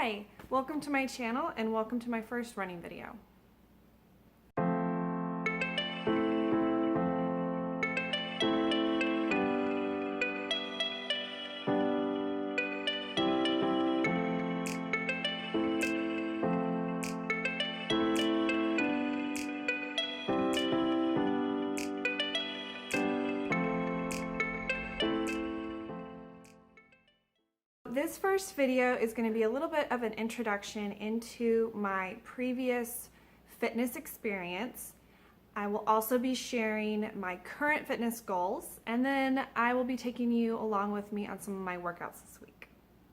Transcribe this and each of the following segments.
Hi, welcome to my channel and welcome to my first running video. This first video is going to be a little bit of an introduction into my previous fitness experience. I will also be sharing my current fitness goals, and then I will be taking you along with me on some of my workouts this week.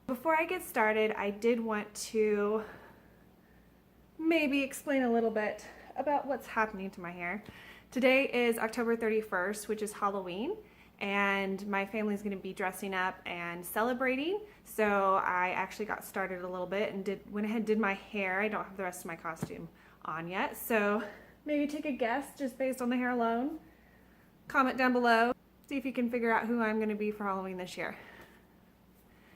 Before I get started, I did want to maybe explain a little bit about what's happening to my hair. Today is October 31st, which is Halloween, and my family's going to be dressing up and celebrating. So I actually got started a little bit and went ahead and did my hair. I don't have the rest of my costume on yet, so maybe take a guess just based on the hair alone. Comment down below, see if you can figure out who I'm going to be for Halloween this year.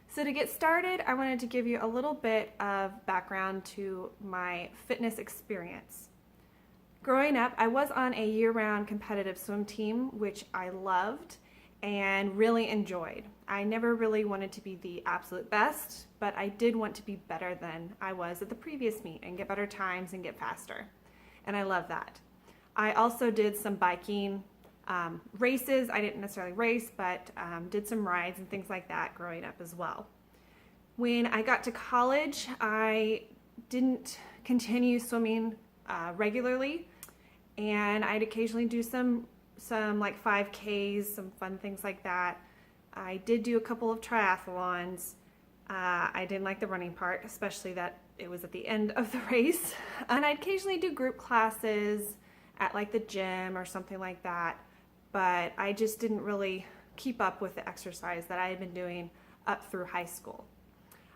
So to get started, I wanted to give you a little bit of background to my fitness experience. Growing up, I was on a year-round competitive swim team, which I loved and really enjoyed. I never really wanted to be the absolute best, but I did want to be better than I was at the previous meet and get better times and get faster. And I love that. I also did some biking races. I didn't necessarily race, but did some rides and things like that growing up as well. When I got to college, I didn't continue swimming regularly, and I'd occasionally do some like 5Ks, some fun things like that. I did do a couple of triathlons. I didn't like the running part, especially that it was at the end of the race. And I'd occasionally do group classes at like the gym or something like that, but I just didn't really keep up with the exercise that I had been doing up through high school.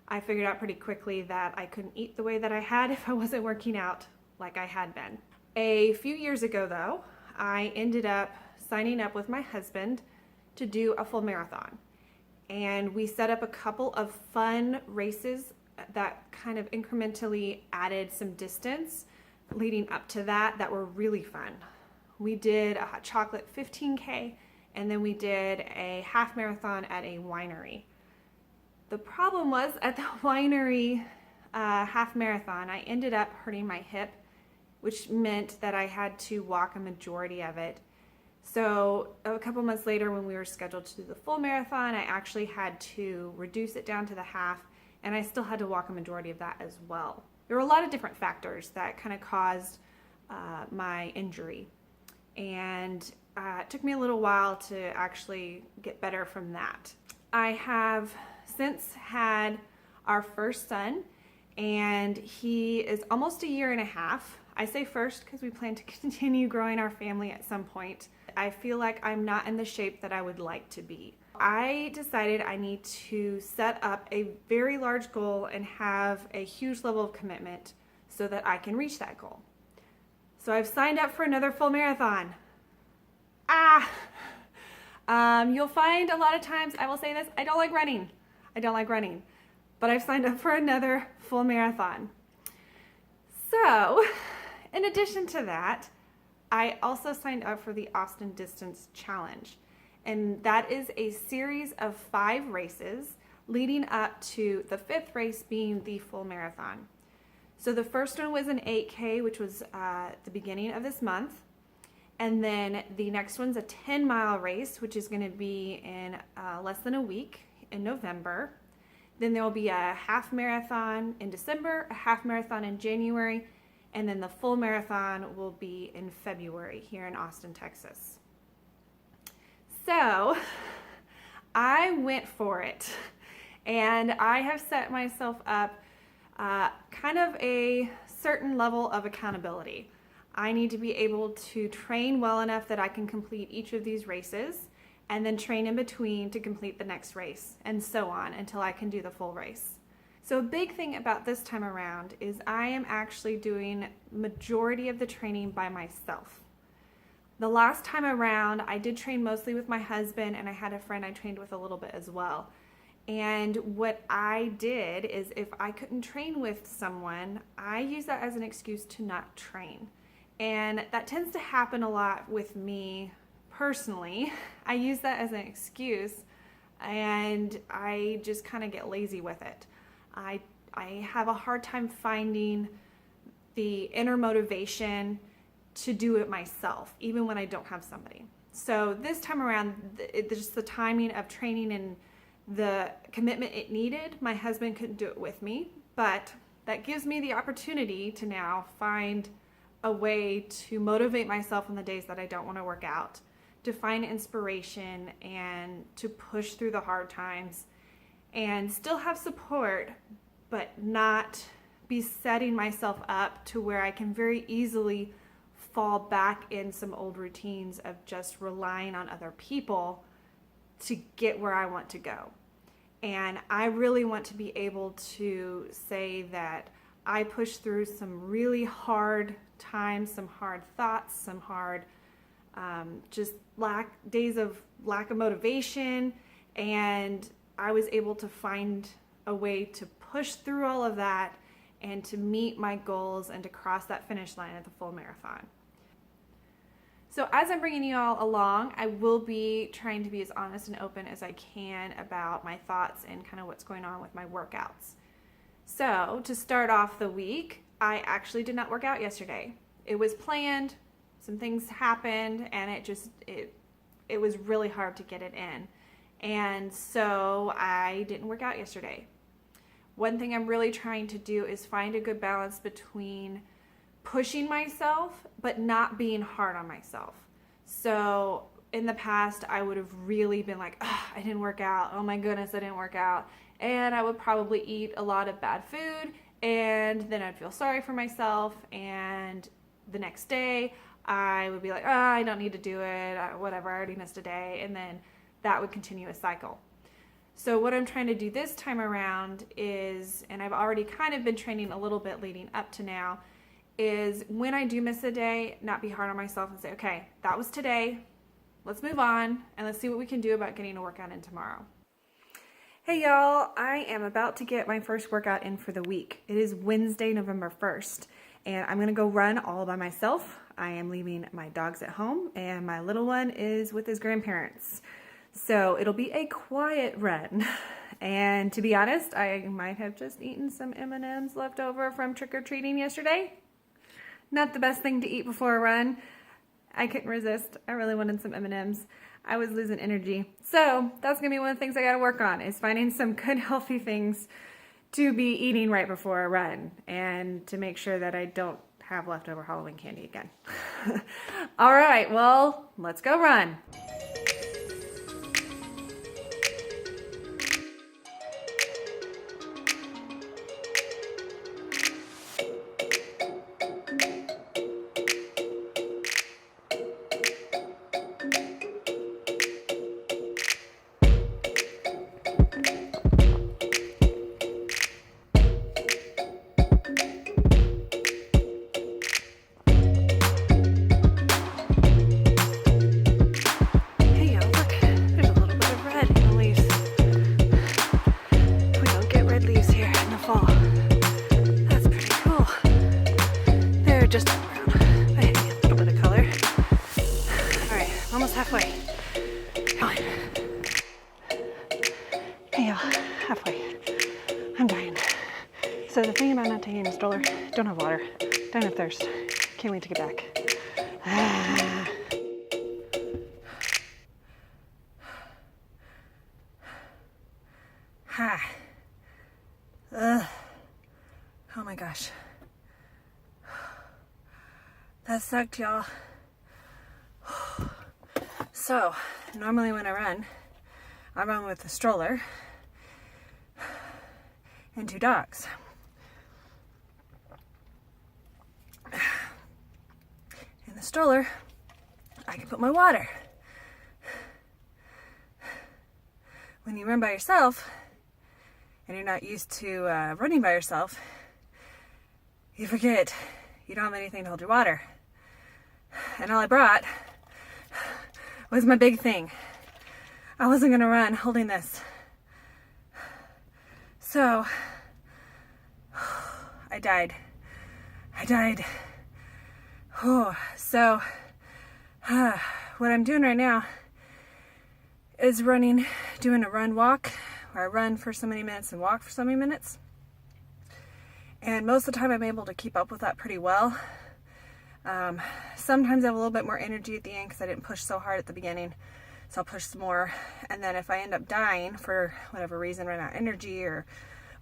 I figured out pretty quickly that I couldn't eat the way that I had if I wasn't working out like I had been. A few years ago though, I ended up signing up with my husband to do a full marathon. And we set up a couple of fun races that kind of incrementally added some distance leading up to that were really fun. We did a hot chocolate 15K, and then we did a half marathon at a winery. The problem was at the winery half marathon, I ended up hurting my hip, which meant that I had to walk a majority of it. So a couple months later, when we were scheduled to do the full marathon, I actually had to reduce it down to the half, and I still had to walk a majority of that as well. There were a lot of different factors that kind of caused my injury, and it took me a little while to actually get better from that. I have since had our first son, and he is almost a year and a half. I say first because we plan to continue growing our family at some point. I feel like I'm not in the shape that I would like to be. I decided I need to set up a very large goal and have a huge level of commitment so that I can reach that goal. So I've signed up for another full marathon. You'll find a lot of times I will say this, I don't like running. I don't like running, but I've signed up for another full marathon. So, in addition to that, I also signed up for the Austin Distance Challenge, and that is a series of 5 races leading up to the 5th race being the full marathon. So the first one was an 8K, which was the beginning of this month, and then the next one's a 10-mile race, which is going to be in less than a week in November. Then there will be a half marathon in December, a half marathon in January, and then the full marathon will be in February here in Austin, Texas. So I went for it, and I have set myself up kind of a certain level of accountability. I need to be able to train well enough that I can complete each of these races, and then train in between to complete the next race, and so on until I can do the full race. So a big thing about this time around is I am actually doing majority of the training by myself. The last time around, I did train mostly with my husband, and I had a friend I trained with a little bit as well. And what I did is if I couldn't train with someone, I use that as an excuse to not train. And that tends to happen a lot with me personally. I use that as an excuse and I just kind of get lazy with it. I have a hard time finding the inner motivation to do it myself, even when I don't have somebody. So this time around, just the timing of training and the commitment it needed, my husband couldn't do it with me, but that gives me the opportunity to now find a way to motivate myself on the days that I don't want to work out, to find inspiration and to push through the hard times and still have support, but not be setting myself up to where I can very easily fall back in some old routines of just relying on other people to get where I want to go. And I really want to be able to say that I pushed through some really hard times, some hard thoughts, some hard days of lack of motivation, and I was able to find a way to push through all of that and to meet my goals and to cross that finish line at the full marathon. So as I'm bringing you all along, I will be trying to be as honest and open as I can about my thoughts and kind of what's going on with my workouts. So to start off the week, I actually did not work out yesterday. It was planned, some things happened, and it was really hard to get it in. And so I didn't work out yesterday. One thing I'm really trying to do is find a good balance between pushing myself, but not being hard on myself. So in the past, I would have really been like, I didn't work out. Oh my goodness, I didn't work out. And I would probably eat a lot of bad food, and then I'd feel sorry for myself. And the next day, I would be like, I don't need to do it. Whatever, I already missed a day. And then that would continue a cycle. So what I'm trying to do this time around is, and I've already kind of been training a little bit leading up to now, is when I do miss a day, not be hard on myself and say, okay, that was today, let's move on and let's see what we can do about getting a workout in tomorrow. Hey y'all, I am about to get my first workout in for the week. It is Wednesday, November 1st, and I'm gonna go run all by myself. I am leaving my dogs at home and my little one is with his grandparents. So it'll be a quiet run. And to be honest, I might have just eaten some M&Ms left over from trick-or-treating yesterday. Not the best thing to eat before a run. I couldn't resist. I really wanted some M&Ms. I was losing energy. So that's gonna be one of the things I gotta work on, is finding some good healthy things to be eating right before a run and to make sure that I don't have leftover Halloween candy again. All right, well, let's go run. Just around. I need a little bit of color. All right, almost halfway. Come on. Hey y'all, halfway. I'm dying. So the thing about not taking a stroller, don't have water, don't have thirst. Can't wait to get back. Hi. Oh my gosh. That sucked, y'all. So, normally when I run with a stroller and 2 dogs. In the stroller, I can put my water. When you run by yourself, and you're not used to running by yourself, you forget you don't have anything to hold your water. And all I brought was my big thing. I wasn't gonna run holding this. So, I died. So, what I'm doing right now is doing a run walk, where I run for so many minutes and walk for so many minutes. And most of the time I'm able to keep up with that pretty well. Sometimes I have a little bit more energy at the end because I didn't push so hard at the beginning. So I'll push some more. And then if I end up dying for whatever reason, run out of energy or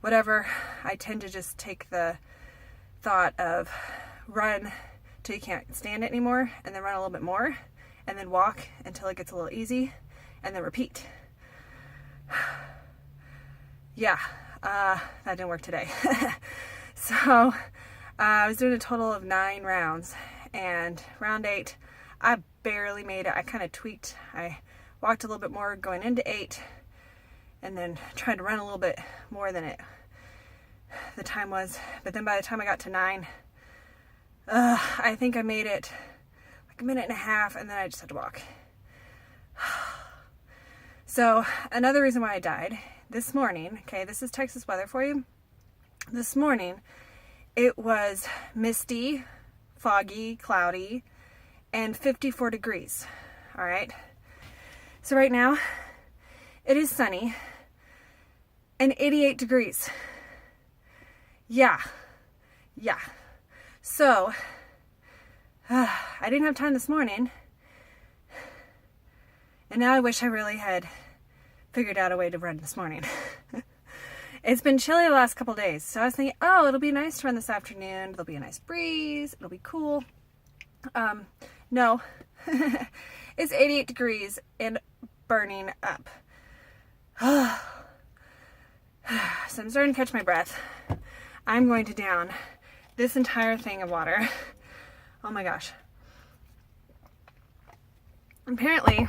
whatever, I tend to just take the thought of run till you can't stand it anymore, and then run a little bit more, and then walk until it gets a little easy, and then repeat. Yeah, that didn't work today. So I was doing a total of 9 rounds, and round 8, I barely made it. I kind of tweaked. I walked a little bit more going into 8, and then tried to run a little bit more than the time was. But then by the time I got to 9, I think I made it like a minute and a half, and then I just had to walk. So another reason why I died this morning, okay, this is Texas weather for you. This morning, it was misty, foggy, cloudy, and 54 degrees. All right. So right now, it is sunny and 88 degrees. Yeah. So, I didn't have time this morning, and now I wish I really had figured out a way to run this morning. It's been chilly the last couple days, so I was thinking, oh, it'll be nice to run this afternoon. There'll be a nice breeze. It'll be cool. No. It's 88 degrees and burning up. So I'm starting to catch my breath. I'm going to down this entire thing of water. Oh my gosh. Apparently,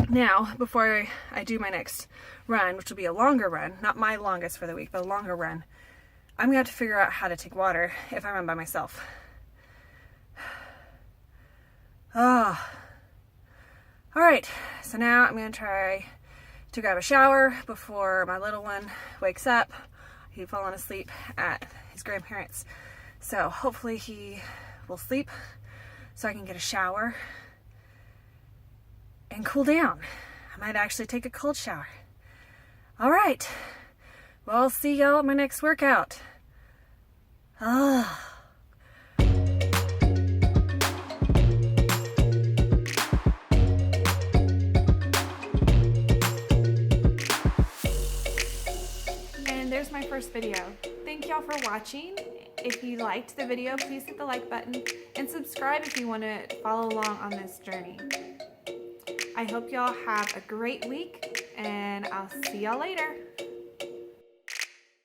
now, before I do my next run, which will be a longer run, not my longest for the week, but a longer run, I'm going to have to figure out how to take water if I run by myself. Oh. All right, so now I'm going to try to grab a shower before my little one wakes up. He's fallen asleep at his grandparents'. So hopefully he will sleep so I can get a shower and cool down. I might actually take a cold shower. All right. Well, I'll see y'all at my next workout. And there's my first video. Thank y'all for watching. If you liked the video, please hit the like button and subscribe if you want to follow along on this journey. I hope y'all have a great week, and I'll see y'all later.